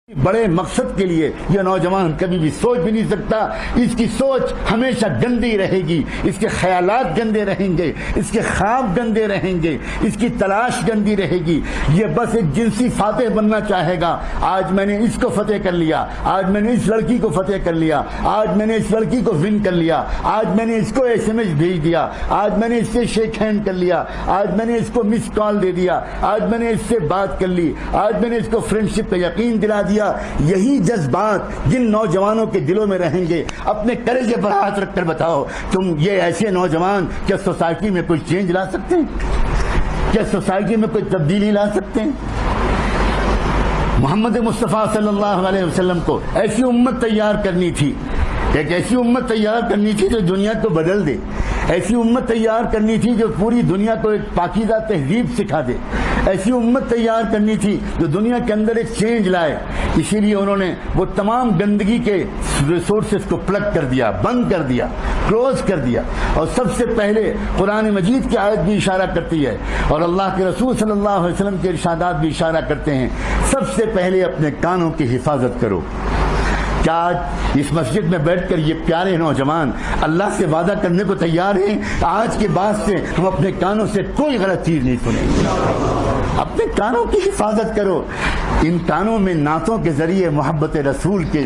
بڑے مقصد کے لیے یہ نوجوان کبھی بھی سوچ بھی نہیں سکتا. اس کی سوچ ہمیشہ گندی رہے گی, اس کے خیالات گندے رہیں گے, اس کے خواب گندے رہیں گے, اس کی تلاش گندی رہے گی. یہ بس ایک جنسی فاتح بننا چاہے گا. آج میں نے اس کو فتح کر لیا, آج میں نے اس لڑکی کو فتح کر لیا, آج میں نے اس لڑکی کو ون کر لیا, آج میں نے اس کو SMS بھیج دیا, آج میں نے اس سے شیک ہینڈ کر لیا, آج میں نے اس کو مس کال دے دیا, آج میں نے اس سے بات کر لی, آج میں نے اس کو فرینڈشپ پہ یقین دلا دیا. یہی جذبات جن نوجوانوں کے دلوں میں رہیں گے, اپنے کلیجے پر ہاتھ رکھ کر بتاؤ, تم یہ ایسے نوجوان کیا سوسائٹی میں کوئی چینج لا سکتے ہیں؟ کیا سوسائٹی میں کوئی تبدیلی لا سکتے ہیں؟ محمد مصطفیٰ صلی اللہ علیہ وسلم کو ایسی امت تیار کرنی تھی, ایک ایسی امت تیار کرنی تھی جو دنیا کو بدل دے, ایسی امت تیار کرنی تھی جو پوری دنیا کو ایک پاکیزہ تہذیب سکھا دے, ایسی امت تیار کرنی تھی جو دنیا کے اندر ایک چینج لائے. اسی لیے انہوں نے وہ تمام گندگی کے ریسورسز کو پلگ کر دیا, بند کر دیا, کلوز کر دیا. اور سب سے پہلے قرآن مجید کی آیت بھی اشارہ کرتی ہے اور اللہ کے رسول صلی اللہ علیہ وسلم کے ارشادات بھی اشارہ کرتے ہیں, سب سے پہلے اپنے کانوں کی حفاظت کرو. کیا آج اس مسجد میں بیٹھ کر یہ پیارے نوجوان اللہ سے وعدہ کرنے کو تیار ہیں آج کے بعد سے ہم اپنے کانوں سے کوئی غلط چیز نہیں سنیں گے؟ اپنے کانوں کی حفاظت کرو. ان کانوں میں نعتوں کے ذریعے محبت رسول کے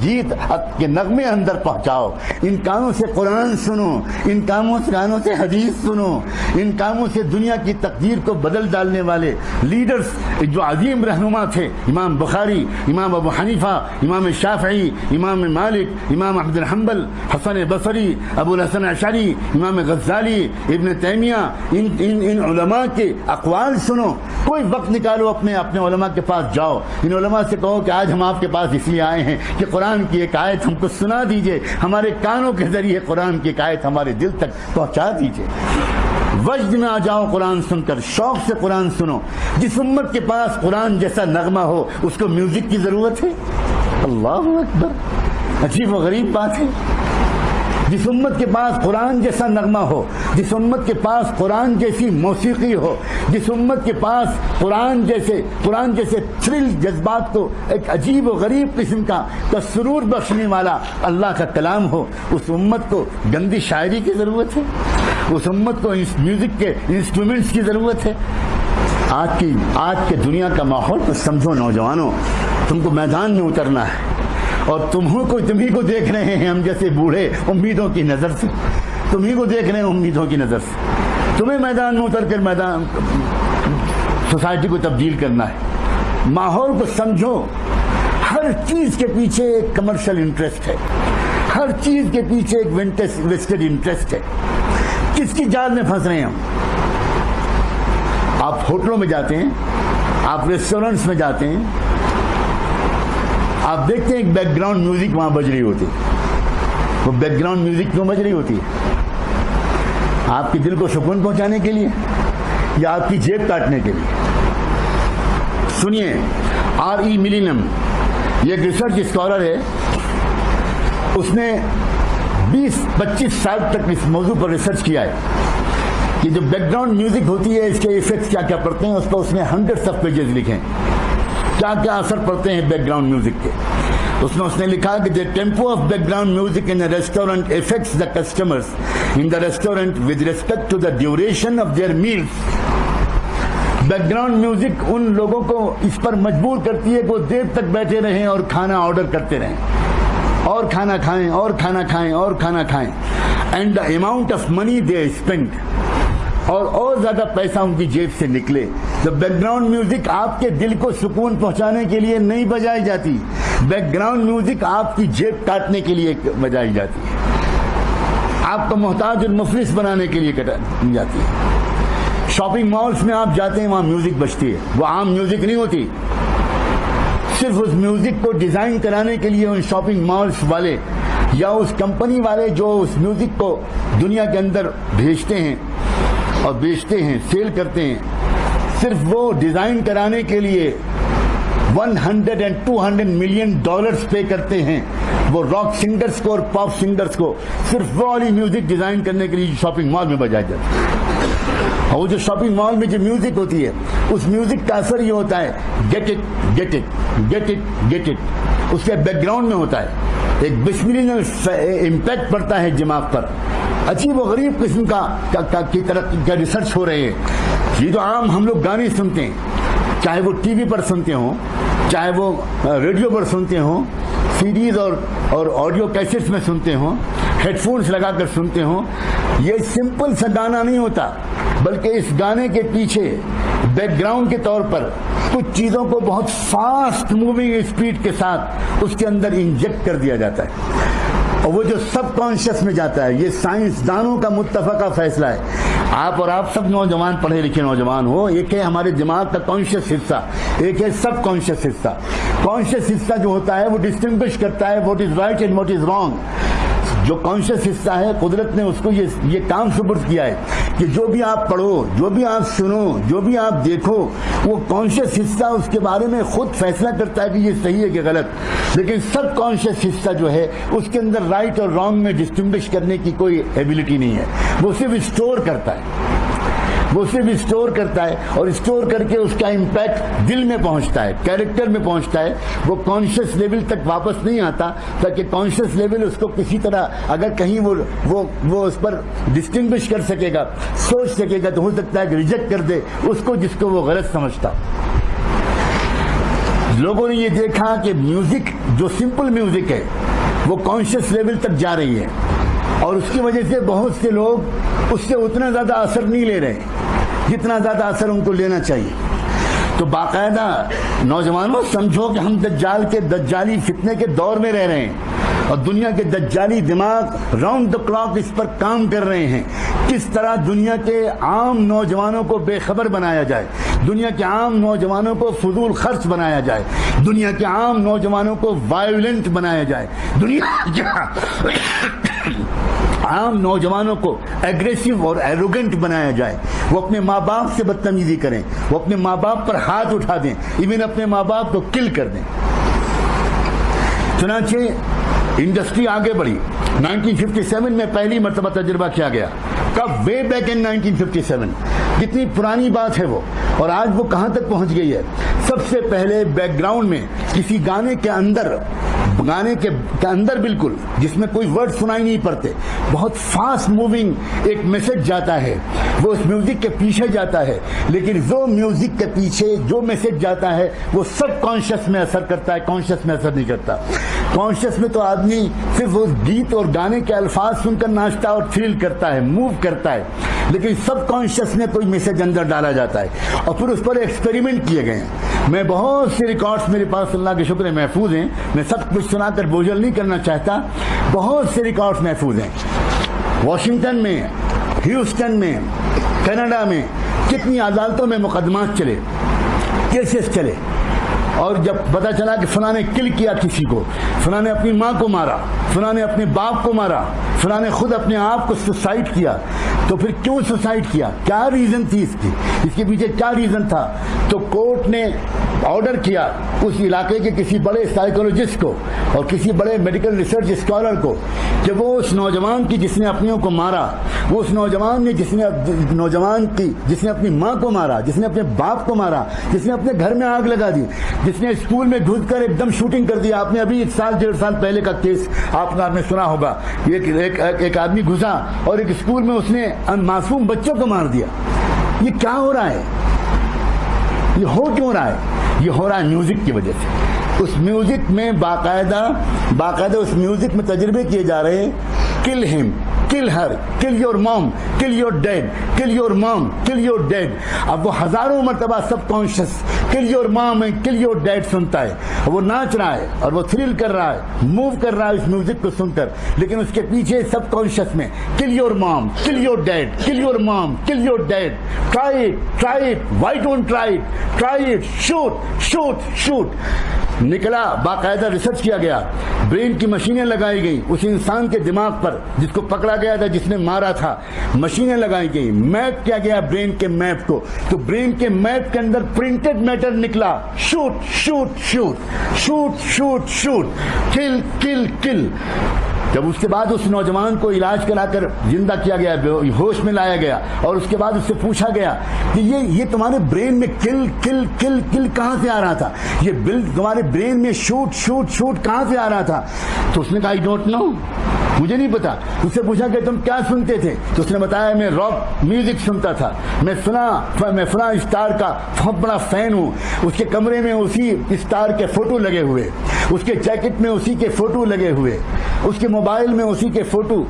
گیت کے نغمے اندر پہنچاؤ. ان کانوں سے قرآن سنو, ان کانوں سے حدیث سنو, ان کانوں سے دنیا کی تقدیر کو بدل ڈالنے والے لیڈرز جو عظیم رہنما تھے, امام بخاری, امام ابو حنیفہ, امام شافعی, امام مالک, امام احمد بن حنبل, حسن بصری, ابو الحسن اشعری, امام غزالی, ابن تیمیہ, ان علماء کے اقوال سنو. کوئی وقت نکالو, اپنے علماء کے پاس جاؤ, ان علماء سے کہو کہ آج ہم آپ کے پاس اس لیے آئے ہیں کہ قرآن کی ایک آیت ہم کو سنا دیجئے, ہمارے کانوں کے ذریعے قرآن کی ایک آیت ہمارے دل تک پہنچا دیجئے. وجد میں آ جاؤ قرآن سن کر, شوق سے قرآن سنو. جس امت کے پاس قرآن جیسا نغمہ ہو اس کو میوزک کی ضرورت ہے؟ اللہ اکبر, عجیب و غریب بات ہے. جس امت کے پاس قرآن جیسا نغمہ ہو, جس امت کے پاس قرآن جیسی موسیقی ہو, جس امت کے پاس قرآن جیسے تھرل جذبات کو ایک عجیب و غریب قسم کا سرور بخشنے والا اللہ کا کلام ہو, اس امت کو گندی شاعری کی ضرورت ہے, اس امت کو میوزک کے انسٹرومنٹس کی ضرورت ہے. آج کے دنیا کا ماحول تو سمجھو نوجوانوں, تم کو میدان میں اترنا ہے اور تمہیں کو دیکھ رہے ہیں ہم جیسے بوڑھے امیدوں کی نظر سے, تمہیں کو دیکھ رہے ہیں امیدوں کی نظر سے. تمہیں میدان میں اتر کر سوسائٹی کو تبدیل کرنا ہے. ماحول کو سمجھو, ہر چیز کے پیچھے ایک کمرشل انٹرسٹ ہے, ہر چیز کے پیچھے ایک ویسٹڈ انٹرسٹ ہے. کس کی جال میں پھنس رہے ہیں ہم؟ آپ ہوٹلوں میں جاتے ہیں, آپ ریسٹورینٹس میں جاتے ہیں, آپ دیکھتے ہیں ایک بیک گراؤنڈ میوزک وہاں بج رہی ہوتی ہے. وہ بیک گراؤنڈ میوزک کیوں بج رہی ہوتی ہے؟ آپ کے دل کو سکون پہنچانے کے لیے یا آپ کی جیب کاٹنے کے لیے؟ سنیے, R.E. ملینم, یہ ایک ریسرچ اسکالر ہے, اس نے 20-25 سال تک اس موضوع پر ریسرچ کیا ہے کہ جو بیک گراؤنڈ میوزک ہوتی ہے اس کے ایفیکٹس کیا کیا پڑتے ہیں. اس نے ہنڈریڈس آف پیجز لکھے ہیں, کیا کیا اثر پڑتے ہیں بیک گراؤنڈ میوزک کے. اس نے لکھا کہ the tempo of background music in a restaurant affects the customers in the restaurant with respect to the duration of their meals. Back ground music ان لوگوں کو اس پر مجبور کرتی ہے کہ وہ دیر تک بیٹھے رہیں اور کھانا آرڈر کرتے رہیں, اور کھانا کھائیں اور کھانا کھائیں اور کھانا کھائیں. and the amount of money they spend, اور زیادہ پیسہ ان کی جیب سے نکلے. تو بیک گراؤنڈ میوزک آپ کے دل کو سکون پہنچانے کے لیے نہیں بجائی جاتی, بیک گراؤنڈ میوزک آپ کی جیب کاٹنے کے لیے بجائی جاتی ہے, آپ کو محتاج المفلس بنانے کے لیے کاٹی جاتی ہے. شاپنگ مالز میں آپ جاتے ہیں, وہاں میوزک بجتی ہے, وہ عام میوزک نہیں ہوتی. صرف اس میوزک کو ڈیزائن کرانے کے لیے ان شاپنگ مالز والے یا اس کمپنی والے جو اس میوزک کو دنیا کے اندر بھیجتے ہیں اور بیچتے ہیں, سیل کرتے ہیں, صرف وہ ڈیزائن کرانے کے لیے $100 and $200 million پے کرتے ہیں. وہ راک سنگرز کو اور پاپ سنگرز کو صرف وہ والی میوزک ڈیزائن کرنے کے لیے شاپنگ مال میں بجائی جاتی ہے. اور وہ جو شاپنگ مال میں جو میوزک ہوتی ہے اس میوزک کا اثر یہ ہوتا ہے get it get it get it get it, اس کے بیک گراؤنڈ میں ہوتا ہے ایک بسملینل امپیکٹ پڑتا ہے دماغ پر. عجیب و غریب قسم کی طرح کا ریسرچ ہو رہے ہیں. یہ جو عام ہم لوگ گانے سنتے ہیں، چاہے وہ ٹی وی پر سنتے ہوں، چاہے وہ ریڈیو پر سنتے ہوں، سیڈیز اور آڈیو کیسٹس میں سنتے ہوں، ہیڈ فونس لگا کر سنتے ہوں، یہ سمپل سا گانا نہیں ہوتا، بلکہ اس گانے کے پیچھے بیک گراؤنڈ کے طور پر کچھ چیزوں کو بہت فاسٹ موونگ اسپیڈ کے ساتھ اس کے اندر انجیکٹ کر دیا جاتا ہے، اور وہ جو سب کانشیس میں جاتا ہے. یہ سائنسدانوں کا متفقہ فیصلہ ہے. آپ سب نوجوان پڑھے لکھے نوجوان ہو، ایک ہے ہمارے دماغ کا کانشیس حصہ، ایک ہے سب کانشیس حصہ. کانشیس حصہ جو ہوتا ہے وہ ڈسٹنگوش کرتا ہے what is right and what is wrong. جو کانشیس حصہ ہے قدرت نے اس کو یہ کام سپرد کیا ہے کہ جو بھی آپ پڑھو، جو بھی آپ سنو، جو بھی آپ دیکھو، وہ کانشیس حصہ اس کے بارے میں خود فیصلہ کرتا ہے کہ یہ صحیح ہے کہ غلط. لیکن سب کانشیس حصہ جو ہے اس کے اندر رائٹ اور رانگ میں ڈسٹنگوش کرنے کی کوئی ایبلٹی نہیں ہے. وہ صرف اسٹور کرتا ہے، وہ صرف اسٹور کرتا ہے، اور اسٹور کر کے اس کا امپیکٹ دل میں پہنچتا ہے، کیریکٹر میں پہنچتا ہے. وہ کانشیس لیول تک واپس نہیں آتا، تاکہ کانشیس لیول اس کو کسی طرح اگر کہیں وہ اس پر ڈسٹنگوش کر سکے گا، سوچ سکے گا، تو ہو سکتا ہے کہ ریجیکٹ کر دے اس کو جس کو وہ غلط سمجھتا. لوگوں نے یہ دیکھا کہ میوزک جو سمپل میوزک ہے وہ کانشیس لیول تک جا رہی ہے، اور اس کی وجہ سے بہت سے لوگ اس سے اتنا زیادہ اثر نہیں لے رہے جتنا زیادہ اثر ان کو لینا چاہیے. تو باقاعدہ نوجوانوں سمجھو کہ ہم دجال کے دجالی فتنے کے دور میں رہ رہے ہیں، اور دنیا کے دجالی دماغ راؤنڈ دا کلاک اس پر کام کر رہے ہیں. کس طرح دنیا کے عام نوجوانوں کو بے خبر بنایا جائے، دنیا کے عام نوجوانوں کو فضول خرچ بنایا جائے، دنیا کے عام نوجوانوں کو وائلنٹ بنایا جائے، دنیا کے عام نوجوانوں کو ایگریسو اور ایروگنٹ بنایا جائے. وہ اپنے ماں باپ سے بدتمیزی کریں، وہ اپنے ماں باپ پر ہاتھ اٹھا دیں، ایون اپنے ماں باپ کو کل کر دیں. چنانچہ انڈسٹری آگے بڑھی. 1957 میں پہلی مرتبہ تجربہ کیا گیا. کب؟ Way back in 1957. کتنی پرانی بات ہے وہ، اور آج وہ کہاں تک پہنچ گئی ہے. سب سے پہلے بیک گراؤنڈ میں کسی گانے کے اندر بالکل جس میں کوئی ورڈ سنائی نہیں پڑتے، بہت فاسٹ موونگ ایک میسج جاتا ہے، وہ اس میوزک کے پیچھے جاتا ہے. لیکن وہ میوزک کے پیچھے جو میسج جاتا ہے وہ سب کانشیس میں اثر کرتا ہے، کانشیس میں اثر نہیں کرتا. کانشیس میں تو آدمی صرف وہ گیت اور گانے کے الفاظ سن کر ناچتا اور تھرل کرتا ہے، موو کرتا ہے. لیکن سب کانشیس میں کوئی میسج اندر ڈالا جاتا ہے، اور پھر اس پر ایکسپیریمنٹ کیے گئے ہیں. میں بہت سے ریکارڈز میرے پاس اللہ کے شکر محفوظ ہیں، میں سب کچھ سنا کر بوجھل نہیں کرنا چاہتا. بہت سے ریکارڈز محفوظ ہیں. واشنگٹن میں، ہیوسٹن میں، کینیڈا میں کتنی عدالتوں میں مقدمات چلے، کیسز چلے، اور جب پتا چلا کہ فلاں نے کل کیا کسی کو، فلاں نے اپنی ماں کو مارا، فلاں نے اپنے باپ کو مارا، فلاں نے خود اپنے آپ کو سوسائڈ کیا، تو پھر کیوں سوسائڈ کیا، کیا ریزن تھی اس کے پیچھے کیا ریزن تھا. تو کورٹ نے آرڈر کیا اس علاقے کے کسی بڑے سائیکولوجسٹ کو اور کسی بڑے میڈیکل ریسرچ اسکالر کو کہ وہ اس نوجوان کی جس نے اپنیوں کو مارا، وہ اس نوجوان نے جس نے اپنی ماں کو مارا، جس نے اپنے باپ کو مارا، جس نے اپنے گھر میں آگ لگا دی، جس نے اسکول میں گھس کر ایک دم شوٹنگ کر دیا. آپ نے ابھی 1.5 سال پہلے کا کیس آپ نے سنا ہوگا. ایک آدمی گھسا اور ایک اسکول میں اس نے معصوم بچوں کو مار دیا. یہ کیا ہو رہا ہے؟ یہ ہو کیوں رہا ہے؟ یہ ہو رہا ہے میوزک کی وجہ سے. اس میوزک میں باقاعدہ اس میوزک میں تجربے کیے جا رہے ہیں. کل ہم، کل ہر، کل your mom, call your dead, کل your mom, call your dead. اب وہ ہزاروں مرتبہ subconscious call your mom and call your dad سنتا ہے، وہ ناچ رہا ہے اور وہ تھرل کر رہا ہے، موو کر رہا ہے اس میوزک کو سن کر. لیکن اس کے پیچھے سب کانشیس میں کل your mom, call your dead, کل your mom, call your dad. Try it, why don't try it, try it, shoot. نکلا، باقاعدہ ریسرچ کیا گیا، برین کی مشینیں لگائی گئی اس انسان کے دماغ پر جس کو پکڑا گیا تھا، جس نے مارا تھا. مشینیں لگائی گئی، میپ کیا گیا برین کے میپ کو، تو برین کے میپ کے اندر پرنٹڈ میٹر نکلا. شوٹ، کل. جب اس کے بعد اس نوجوان کو علاج کرا کر زندہ کیا گیا، ہوش میں لایا گیا، اور اس کے بعد اس سے پوچھا گیا کہ یہ تمہارے برین میں کل کل کل کل کہاں سے آ رہا تھا، یہ بل تمہارے برین میں شوٹ شوٹ شوٹ کہاں سے آ رہا تھا؟ تو اس نے کہا آئی ڈونٹ نو، مجھے نہیں پتا۔ اس سے پوچھا کہ تم کیا سنتے تھے؟ تو اس نے بتایا میں راک میوزک سنتا تھا، میں فلاں اسٹار کا بہت بڑا فین ہوں۔ اس کے کمرے میں اسی اسٹار کے فوٹو لگے ہوئے، اس کے جیکٹ میں اسی کے فوٹو لگے ہوئے، اس کے موبائل میں اسی کے فوٹو۔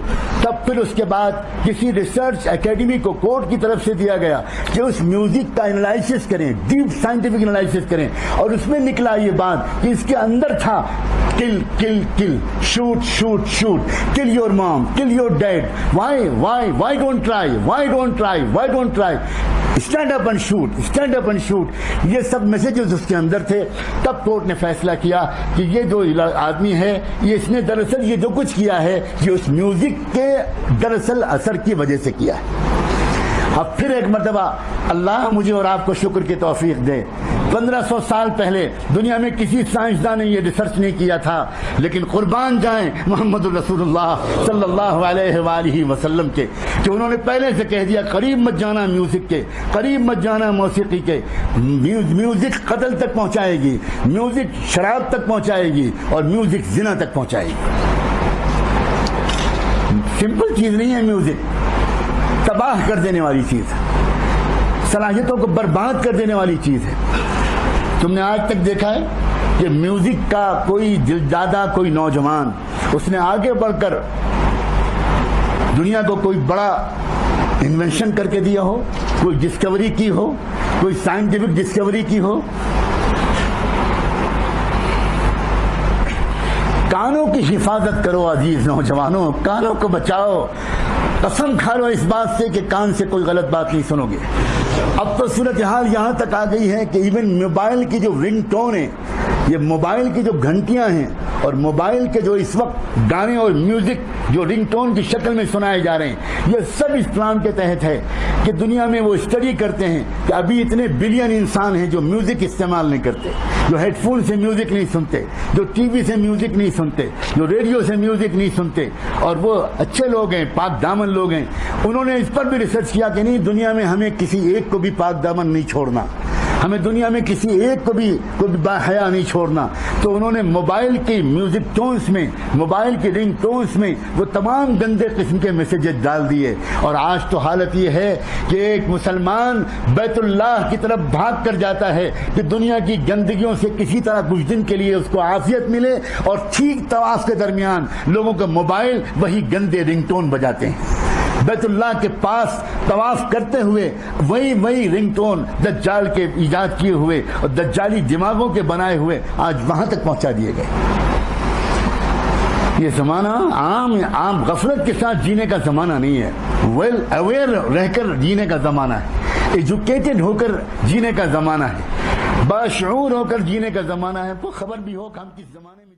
تب پھر اس کے بعد کسی ریسرچ اکیڈمی کو کورٹ کی طرف سے دیا گیا کہ اس میوزک کا انالائسس کریں، ڈیپ سائنٹیفک انالائسس کریں، اور اس میں نکلا یہ بات کہ اس کے اندر تھا کل کل کل، shoot shoot shoot, kill your mom, kill your dad. Why don't try? Stand up and shoot. یہ سب میسیجز اس کے اندر تھے۔ تب کورٹ نے فیصلہ کیا کہ یہ جو آدمی ہے، یہ اس نے دراصل یہ جو کچھ کیا ہے یہ اس میوزک کے دراصل اثر کی وجہ سے کیا ہے۔ اب پھر ایک مرتبہ اللہ مجھے اور آپ کو شکر کی توفیق دے، 1500 سال پہلے دنیا میں کسی سائنسدان نے یہ ریسرچ نہیں کیا تھا، لیکن قربان جائیں محمد رسول اللہ صلی اللہ علیہ وآلہ وسلم کے کہ انہوں نے پہلے سے کہہ دیا قریب مت جانا میوزک کے، قریب مت جانا موسیقی کے۔ میوزک قتل تک پہنچائے گی، میوزک شراب تک پہنچائے گی، اور میوزک زنا تک پہنچائے گی۔ سمپل چیز نہیں ہے میوزک، تباہ کر دینے والی چیز ہے، صلاحیتوں کو برباد کر دینے والی چیز ہے۔ تم نے آج تک دیکھا ہے کہ میوزک کا کوئی دلدادہ، کوئی نوجوان اس نے آگے بڑھ کر دنیا کو کوئی بڑا انوینشن کر کے دیا ہو، کوئی ڈسکوری کی ہو، کوئی سائنٹیفک ڈسکوری کی ہو؟ کانوں کی حفاظت کرو عزیز نوجوانوں، کانوں کو بچاؤ، قسم کھا لو اس بات سے کہ کان سے کوئی غلط بات نہیں سنو گے۔ اب تو صورتحال یہاں تک آ گئی ہے کہ ایون موبائل کی جو رنگ ٹون ہے، یہ موبائل کی جو گھنٹیاں ہیں، اور موبائل کے جو اس وقت گانے اور میوزک جو رنگ ٹون کی شکل میں سنائے جا رہے ہیں، یہ سب اس پلان کے تحت ہے کہ دنیا میں وہ اسٹڈی کرتے ہیں کہ ابھی اتنے بلین انسان ہیں جو میوزک استعمال نہیں کرتے، جو ہیڈ فون سے میوزک نہیں سنتے، جو ٹی وی سے میوزک نہیں سنتے، جو ریڈیو سے میوزک نہیں سنتے، اور وہ اچھے لوگ ہیں، پاک دامن لوگ ہیں۔ انہوں نے اس پر بھی ریسرچ کیا کہ نہیں، دنیا میں ہمیں کسی ایک کو بھی پاک دامن نہیں چھوڑنا، ہمیں دنیا میں کسی ایک کو بھی باحیا نہیں چھوڑنا۔ تو انہوں نے موبائل کی میوزک ٹونز میں، موبائل کی رنگ ٹونز میں وہ تمام گندے قسم کے میسیجز ڈال دیے، اور آج تو حالت یہ ہے کہ ایک مسلمان بیت اللہ کی طرف بھاگ کر جاتا ہے کہ دنیا کی گندگیوں سے کسی طرح کچھ دن کے لیے اس کو عافیت ملے، اور ٹھیک طواف کے درمیان لوگوں کا موبائل وہی گندے رنگ ٹون بجاتے ہیں۔ بیت اللہ کے پاس طواف کرتے ہوئے وہی رنگ ٹون دجال کے ایجاد کیے ہوئے اور دجالی دماغوں کے بنائے ہوئے آج وہاں تک پہنچا دیے گئے۔ یہ زمانہ عام غفلت کے ساتھ جینے کا زمانہ نہیں ہے، ویل اویئر رہ کر جینے کا زمانہ ہے، ایجوکیٹڈ ہو کر جینے کا زمانہ ہے، باشعور ہو کر جینے کا زمانہ ہے۔ تو خبر بھی ہو کہ ہم کس زمانے میں